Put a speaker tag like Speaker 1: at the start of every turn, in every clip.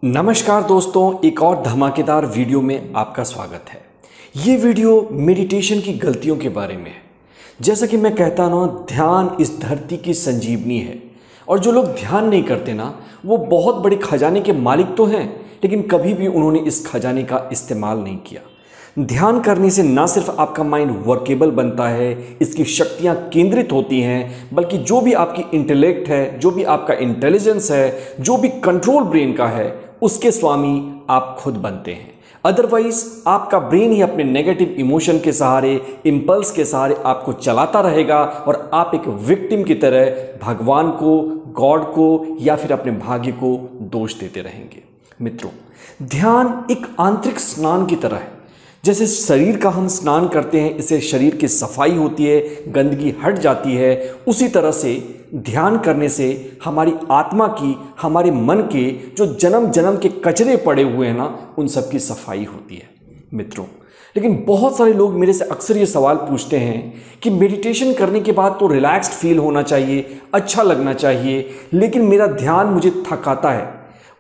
Speaker 1: नमस्कार दोस्तों, एक और धमाकेदार वीडियो में आपका स्वागत है। ये वीडियो मेडिटेशन की गलतियों के बारे में है। जैसा कि मैं कहता ना, ध्यान इस धरती की संजीवनी है और जो लोग ध्यान नहीं करते ना, वो बहुत बड़े खजाने के मालिक तो हैं, लेकिन कभी भी उन्होंने इस खजाने का इस्तेमाल नहीं किया। ध्यान करने से ना सिर्फ आपका माइंड वर्केबल बनता है, इसकी शक्तियाँ केंद्रित होती हैं, बल्कि जो भी आपकी इंटेलेक्ट है, जो भी आपका इंटेलिजेंस है, जो भी कंट्रोल ब्रेन का है, उसके स्वामी आप खुद बनते हैं। अदरवाइज आपका ब्रेन ही अपने नेगेटिव इमोशन के सहारे, इम्पल्स के सहारे आपको चलाता रहेगा और आप एक विक्टिम की तरह भगवान को, गॉड को या फिर अपने भाग्य को दोष देते रहेंगे। मित्रों, ध्यान एक आंतरिक स्नान की तरह है। जैसे शरीर का हम स्नान करते हैं, इससे शरीर की सफाई होती है, गंदगी हट जाती है, उसी तरह से ध्यान करने से हमारी आत्मा की, हमारे मन के जो जन्म जन्म के कचरे पड़े हुए हैं ना, उन सब की सफाई होती है। मित्रों, लेकिन बहुत सारे लोग मेरे से अक्सर ये सवाल पूछते हैं कि मेडिटेशन करने के बाद तो रिलैक्स्ड फील होना चाहिए, अच्छा लगना चाहिए, लेकिन मेरा ध्यान मुझे थकाता है,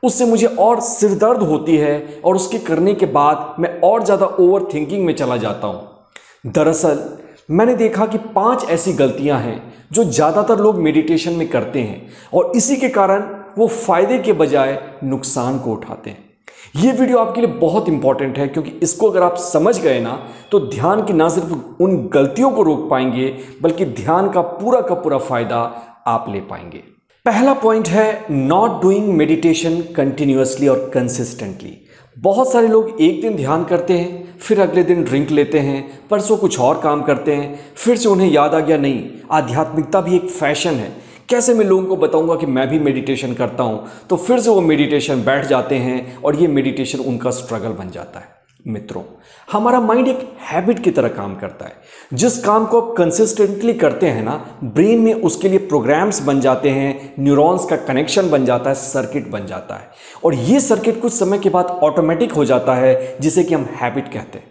Speaker 1: उससे मुझे और सिरदर्द होती है और उसके करने के बाद मैं और ज़्यादा ओवर थिंकिंग में चला जाता हूँ। दरअसल मैंने देखा कि 5 ऐसी गलतियाँ हैं जो ज़्यादातर लोग मेडिटेशन में करते हैं और इसी के कारण वो फ़ायदे के बजाय नुकसान को उठाते हैं। ये वीडियो आपके लिए बहुत इंपॉर्टेंट है, क्योंकि इसको अगर आप समझ गए ना, तो ध्यान की ना सिर्फ उन गलतियों को रोक पाएंगे, बल्कि ध्यान का पूरा फ़ायदा आप ले पाएंगे। पहला पॉइंट है नॉट डूइंग मेडिटेशन कंटिन्यूअसली और कंसिस्टेंटली। बहुत सारे लोग एक दिन ध्यान करते हैं, फिर अगले दिन ड्रिंक लेते हैं, परसों कुछ और काम करते हैं, फिर से उन्हें याद आ गया, नहीं, आध्यात्मिकता भी एक फैशन है, कैसे मैं लोगों को बताऊंगा कि मैं भी मेडिटेशन करता हूं, तो फिर से वो मेडिटेशन बैठ जाते हैं और ये मेडिटेशन उनका स्ट्रगल बन जाता है। मित्रों, हमारा माइंड एक हैबिट की तरह काम करता है। जिस काम को आप कंसिस्टेंटली करते हैं ना, ब्रेन में उसके लिए प्रोग्राम्स बन जाते हैं, न्यूरॉन्स का कनेक्शन बन जाता है, सर्किट बन जाता है, और ये सर्किट कुछ समय के बाद ऑटोमेटिक हो जाता है, जिसे कि हम हैबिट कहते हैं।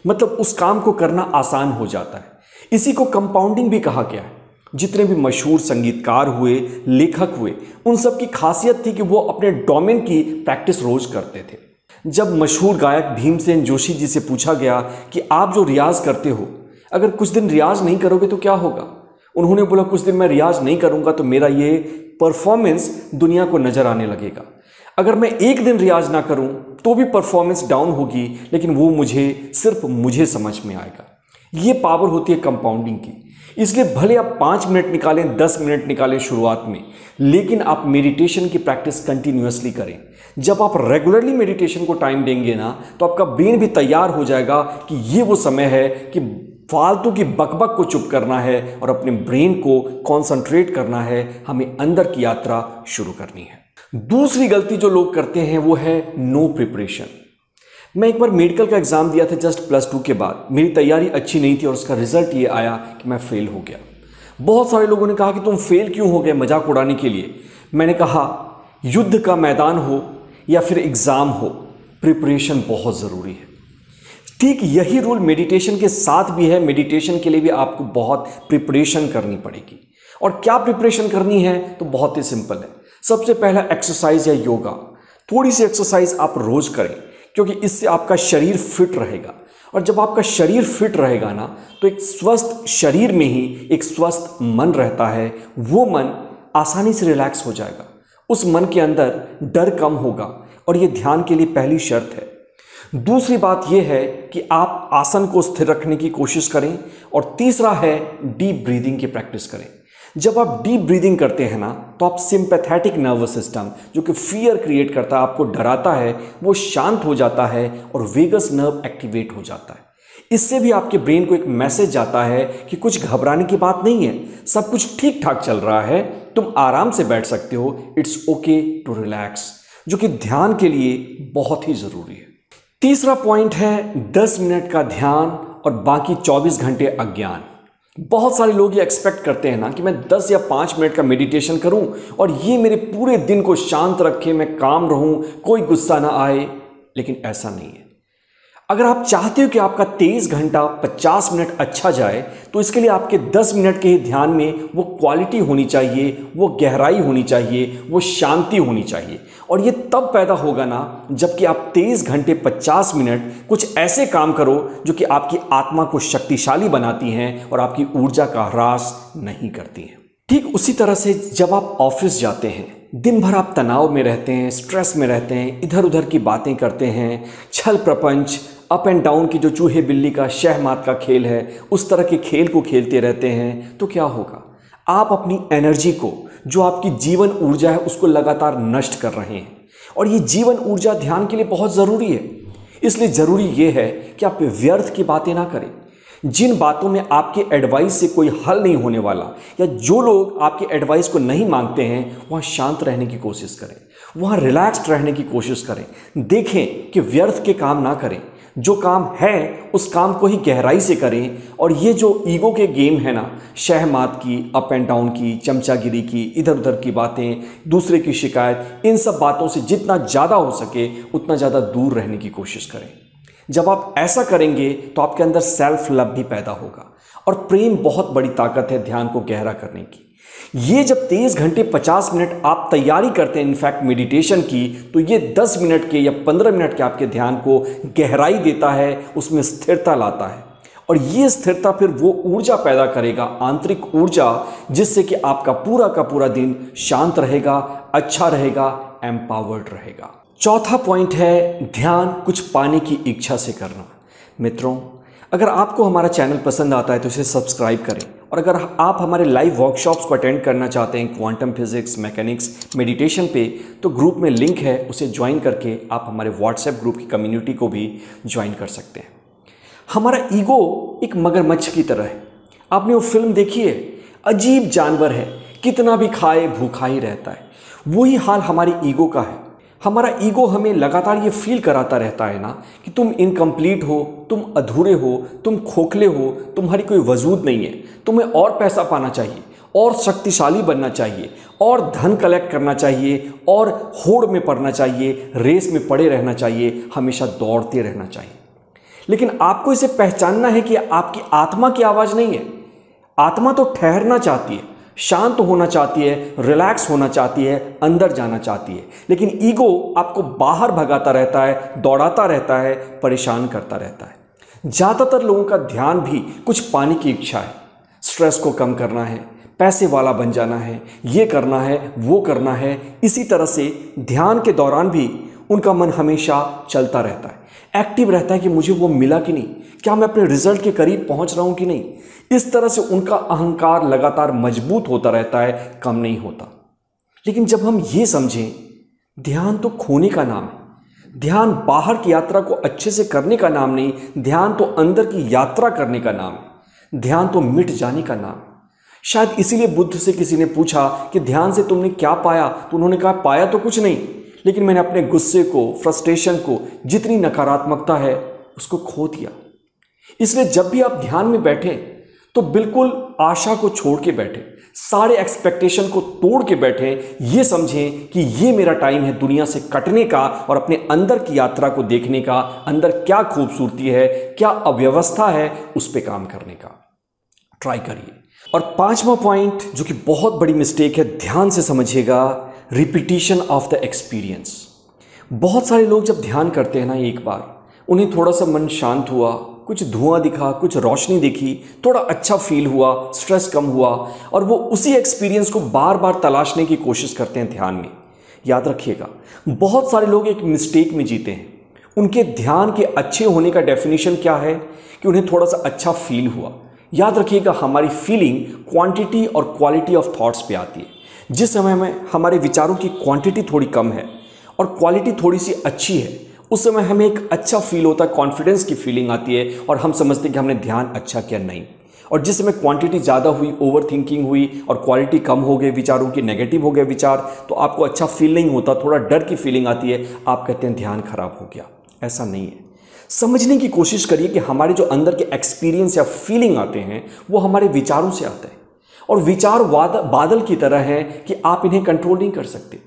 Speaker 1: मतलब उस काम को करना आसान हो जाता है। इसी को कंपाउंडिंग भी कहा गया है। जितने भी मशहूर संगीतकार हुए, लेखक हुए, उन सब की खासियत थी कि वो अपने डोमेन की प्रैक्टिस रोज करते थे। जब मशहूर गायक भीमसेन जोशी जी से पूछा गया कि आप जो रियाज करते हो, अगर कुछ दिन रियाज नहीं करोगे तो क्या होगा, उन्होंने बोला कुछ दिन मैं रियाज नहीं करूंगा तो मेरा ये परफॉर्मेंस दुनिया को नजर आने लगेगा। अगर मैं एक दिन रियाज ना करूं तो भी परफॉर्मेंस डाउन होगी, लेकिन वो सिर्फ मुझे समझ में आएगा। ये पावर होती है कंपाउंडिंग की। इसलिए भले आप 5 मिनट निकालें, 10 मिनट निकालें शुरुआत में, लेकिन आप मेडिटेशन की प्रैक्टिस कंटिन्यूअसली करें। जब आप रेगुलरली मेडिटेशन को टाइम देंगे ना, तो आपका ब्रेन भी तैयार हो जाएगा कि ये वो समय है कि फालतू की बकबक को चुप करना है और अपने ब्रेन को कॉन्सेंट्रेट करना है, हमें अंदर की यात्रा शुरू करनी है। दूसरी गलती जो लोग करते हैं वो है नो प्रिपरेशन। मैं एक बार मेडिकल का एग्ज़ाम दिया था जस्ट +2 के बाद। मेरी तैयारी अच्छी नहीं थी और उसका रिजल्ट ये आया कि मैं फेल हो गया। बहुत सारे लोगों ने कहा कि तुम फेल क्यों हो गए, मजाक उड़ाने के लिए। मैंने कहा, युद्ध का मैदान हो या फिर एग्ज़ाम हो, प्रिपरेशन बहुत ज़रूरी है। ठीक यही रूल मेडिटेशन के साथ भी है। मेडिटेशन के लिए भी आपको बहुत प्रिपरेशन करनी पड़ेगी। और क्या प्रिपरेशन करनी है, तो बहुत ही सिंपल है। सबसे पहला एक्सरसाइज या योगा। थोड़ी सी एक्सरसाइज आप रोज करें, क्योंकि इससे आपका शरीर फिट रहेगा, और जब आपका शरीर फिट रहेगा ना, तो एक स्वस्थ शरीर में ही एक स्वस्थ मन रहता है। वो मन आसानी से रिलैक्स हो जाएगा, उस मन के अंदर डर कम होगा, और ये ध्यान के लिए पहली शर्त है। दूसरी बात यह है कि आप आसन को स्थिर रखने की कोशिश करें, और तीसरा है डीप ब्रीदिंग की प्रैक्टिस करें। जब आप डीप ब्रीदिंग करते हैं ना, तो आप सिंपैथेटिक नर्वस सिस्टम, जो कि फियर क्रिएट करता है, आपको डराता है, वो शांत हो जाता है और वेगस नर्व एक्टिवेट हो जाता है। इससे भी आपके ब्रेन को एक मैसेज जाता है कि कुछ घबराने की बात नहीं है, सब कुछ ठीक ठाक चल रहा है, तुम आराम से बैठ सकते हो, इट्स ओके टू रिलैक्स, जो कि ध्यान के लिए बहुत ही जरूरी है। तीसरा पॉइंट है 10 मिनट का ध्यान और बाकी 24 घंटे अज्ञान। बहुत सारे लोग ये एक्सपेक्ट करते हैं ना कि मैं 10 या 5 मिनट का मेडिटेशन करूं और ये मेरे पूरे दिन को शांत रखे, मैं काम रहूं, कोई गुस्सा ना आए, लेकिन ऐसा नहीं है। अगर आप चाहते हो कि आपका 23 घंटा 50 मिनट अच्छा जाए, तो इसके लिए आपके 10 मिनट के ही ध्यान में वो क्वालिटी होनी चाहिए, वो गहराई होनी चाहिए, वो शांति होनी चाहिए। और ये तब पैदा होगा ना जबकि आप 23 घंटे 50 मिनट कुछ ऐसे काम करो जो कि आपकी आत्मा को शक्तिशाली बनाती हैं और आपकी ऊर्जा का ह्रास नहीं करती हैं। ठीक उसी तरह से जब आप ऑफिस जाते हैं, दिन भर आप तनाव में रहते हैं, स्ट्रेस में रहते हैं, इधर उधर की बातें करते हैं, छल प्रपंच, अप एंड डाउन की जो चूहे बिल्ली का शहमात का खेल है, उस तरह के खेल को खेलते रहते हैं, तो क्या होगा? आप अपनी एनर्जी को, जो आपकी जीवन ऊर्जा है, उसको लगातार नष्ट कर रहे हैं। और ये जीवन ऊर्जा ध्यान के लिए बहुत ज़रूरी है। इसलिए ज़रूरी ये है कि आप व्यर्थ की बातें ना करें। जिन बातों में आपके एडवाइस से कोई हल नहीं होने वाला, या जो लोग आपके एडवाइस को नहीं मांगते हैं, वहाँ शांत रहने की कोशिश करें, वहाँ रिलैक्स्ड रहने की कोशिश करें। देखें कि व्यर्थ के काम ना करें, जो काम है उस काम को ही गहराई से करें। और ये जो ईगो के गेम है ना, शहमात की, अप एंड डाउन की, चमचागिरी की, इधर उधर की बातें, दूसरे की शिकायत, इन सब बातों से जितना ज़्यादा हो सके उतना ज़्यादा दूर रहने की कोशिश करें। जब आप ऐसा करेंगे तो आपके अंदर सेल्फ लव भी पैदा होगा। और प्रेम बहुत बड़ी ताकत है ध्यान को गहरा करने की। ये जब 23 घंटे 50 मिनट आप तैयारी करते हैं इनफैक्ट मेडिटेशन की, तो ये 10 मिनट के या 15 मिनट के आपके ध्यान को गहराई देता है, उसमें स्थिरता लाता है। और ये स्थिरता फिर वो ऊर्जा पैदा करेगा, आंतरिक ऊर्जा, जिससे कि आपका पूरा का पूरा दिन शांत रहेगा, अच्छा रहेगा, एम्पावर्ड रहेगा। चौथा पॉइंट है ध्यान कुछ पाने की इच्छा से करना। मित्रों, अगर आपको हमारा चैनल पसंद आता है तो इसे सब्सक्राइब करें। और अगर आप हमारे लाइव वर्कशॉप्स को अटेंड करना चाहते हैं क्वांटम फिजिक्स, मैकेनिक्स, मेडिटेशन पे, तो ग्रुप में लिंक है, उसे ज्वाइन करके आप हमारे व्हाट्सएप ग्रुप की कम्युनिटी को भी ज्वाइन कर सकते हैं। हमारा ईगो एक मगरमच्छ की तरह है। आपने वो फिल्म देखी है? अजीब जानवर है, कितना भी खाए भूखा ही रहता है। वही हाल हमारी ईगो का है। हमारा ईगो हमें लगातार ये फील कराता रहता है ना कि तुम इनकम्प्लीट हो, तुम अधूरे हो, तुम खोखले हो, तुम्हारी कोई वजूद नहीं है, तुम्हें और पैसा पाना चाहिए, और शक्तिशाली बनना चाहिए, और धन कलेक्ट करना चाहिए, और होड़ में पड़ना चाहिए, रेस में पड़े रहना चाहिए, हमेशा दौड़ते रहना चाहिए। लेकिन आपको इसे पहचानना है कि आपकी आत्मा की आवाज़ नहीं है। आत्मा तो ठहरना चाहती है, शांत होना चाहती है, रिलैक्स होना चाहती है, अंदर जाना चाहती है। लेकिन ईगो आपको बाहर भगाता रहता है, दौड़ाता रहता है, परेशान करता रहता है। ज़्यादातर लोगों का ध्यान भी कुछ पाने की इच्छा है। स्ट्रेस को कम करना है, पैसे वाला बन जाना है, ये करना है, वो करना है। इसी तरह से ध्यान के दौरान भी उनका मन हमेशा चलता रहता है, एक्टिव रहता है कि मुझे वो मिला कि नहीं, क्या मैं अपने रिजल्ट के करीब पहुंच रहा हूं कि नहीं। इस तरह से उनका अहंकार लगातार मजबूत होता रहता है, कम नहीं होता। लेकिन जब हम ये समझें, ध्यान तो खोने का नाम है, ध्यान बाहर की यात्रा को अच्छे से करने का नाम नहीं, ध्यान तो अंदर की यात्रा करने का नाम है, ध्यान तो मिट जाने का नाम है। शायद इसीलिए बुद्ध से किसी ने पूछा कि ध्यान से तुमने क्या पाया, तो उन्होंने कहा पाया तो कुछ नहीं, लेकिन मैंने अपने गुस्से को, फ्रस्ट्रेशन को, जितनी नकारात्मकता है उसको खो दिया। इसलिए जब भी आप ध्यान में बैठे तो बिल्कुल आशा को छोड़ के बैठे, सारे एक्सपेक्टेशन को तोड़ के बैठे। ये समझें कि ये मेरा टाइम है दुनिया से कटने का और अपने अंदर की यात्रा को देखने का, अंदर क्या खूबसूरती है, क्या अव्यवस्था है, उस पर काम करने का ट्राई करिए। और पांचवा पॉइंट जो कि बहुत बड़ी मिस्टेक है, ध्यान से समझिएगा, रिपीटिशन ऑफ द एक्सपीरियंस। बहुत सारे लोग जब ध्यान करते हैं ना, एक बार उन्हें थोड़ा सा मन शांत हुआ, कुछ धुआं दिखा, कुछ रोशनी दिखी, थोड़ा अच्छा फील हुआ, स्ट्रेस कम हुआ, और वो उसी एक्सपीरियंस को बार बार तलाशने की कोशिश करते हैं ध्यान में। याद रखिएगा, बहुत सारे लोग एक मिस्टेक में जीते हैं। उनके ध्यान के अच्छे होने का डेफिनेशन क्या है कि उन्हें थोड़ा सा अच्छा फील हुआ। याद रखिएगा, हमारी फीलिंग क्वांटिटी और क्वालिटी ऑफ थॉट्स पे आती है। जिस समय में हमारे विचारों की क्वांटिटी थोड़ी कम है और क्वालिटी थोड़ी सी अच्छी है, उस समय हमें एक अच्छा फील होता है, कॉन्फिडेंस की फीलिंग आती है और हम समझते हैं कि हमने ध्यान अच्छा किया। नहीं, और जिस समय क्वांटिटी ज़्यादा हुई, ओवर थिंकिंग हुई और क्वालिटी कम हो गई, विचारों की नेगेटिव हो गए विचार, तो आपको अच्छा फील नहीं होता, थोड़ा डर की फीलिंग आती है, आप कहते हैं ध्यान खराब हो गया। ऐसा नहीं है। समझने की कोशिश करिए कि हमारे जो अंदर के एक्सपीरियंस या फीलिंग आते हैं वो हमारे विचारों से आते हैं, और विचार बादल की तरह हैं कि आप इन्हें कंट्रोल नहीं कर सकते।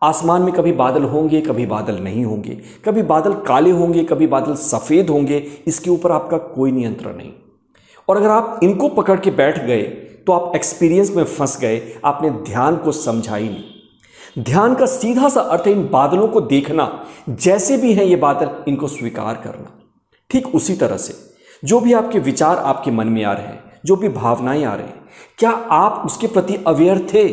Speaker 1: आसमान में कभी बादल होंगे, कभी बादल नहीं होंगे, कभी बादल काले होंगे, कभी बादल सफ़ेद होंगे, इसके ऊपर आपका कोई नियंत्रण नहीं। और अगर आप इनको पकड़ के बैठ गए तो आप एक्सपीरियंस में फंस गए, आपने ध्यान को समझा ही नहीं। ध्यान का सीधा सा अर्थ है इन बादलों को देखना, जैसे भी हैं ये बादल, इनको स्वीकार करना। ठीक उसी तरह से जो भी आपके विचार आपके मन में आ रहे हैं, जो भी भावनाएं आ रही हैं, क्या आप उसके प्रति अवेयर थे?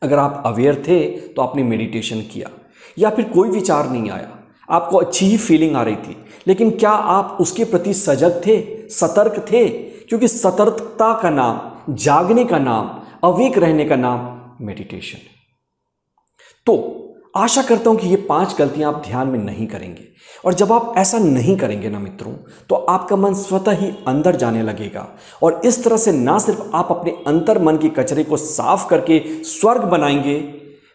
Speaker 1: अगर आप अवेयर थे तो आपने मेडिटेशन किया, या फिर कोई विचार नहीं आया, आपको अच्छी ही फीलिंग आ रही थी, लेकिन क्या आप उसके प्रति सजग थे, सतर्क थे? क्योंकि सतर्कता का नाम, जागने का नाम, अवेक रहने का नाम मेडिटेशन। तो आशा करता हूं कि ये 5 गलतियां आप ध्यान में नहीं करेंगे, और जब आप ऐसा नहीं करेंगे ना मित्रों, तो आपका मन स्वतः ही अंदर जाने लगेगा, और इस तरह से ना सिर्फ आप अपने अंतर मन के कचरे को साफ करके स्वर्ग बनाएंगे,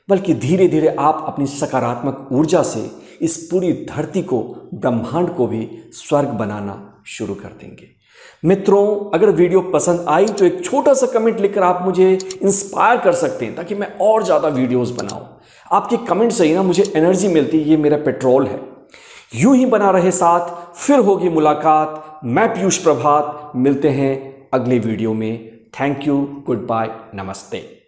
Speaker 1: बल्कि धीरे धीरे आप अपनी सकारात्मक ऊर्जा से इस पूरी धरती को, ब्रह्मांड को भी स्वर्ग बनाना शुरू कर देंगे। मित्रों, अगर वीडियो पसंद आई तो एक छोटा सा कमेंट लिखकर आप मुझे इंस्पायर कर सकते हैं, ताकि मैं और ज़्यादा वीडियोस बनाऊं। आपके कमेंट से ही ना मुझे एनर्जी मिलती है, ये मेरा पेट्रोल है। यूं ही बना रहे साथ, फिर होगी मुलाकात। मैं पीयूष प्रभात, मिलते हैं अगले वीडियो में। थैंक यू, गुड बाय, नमस्ते।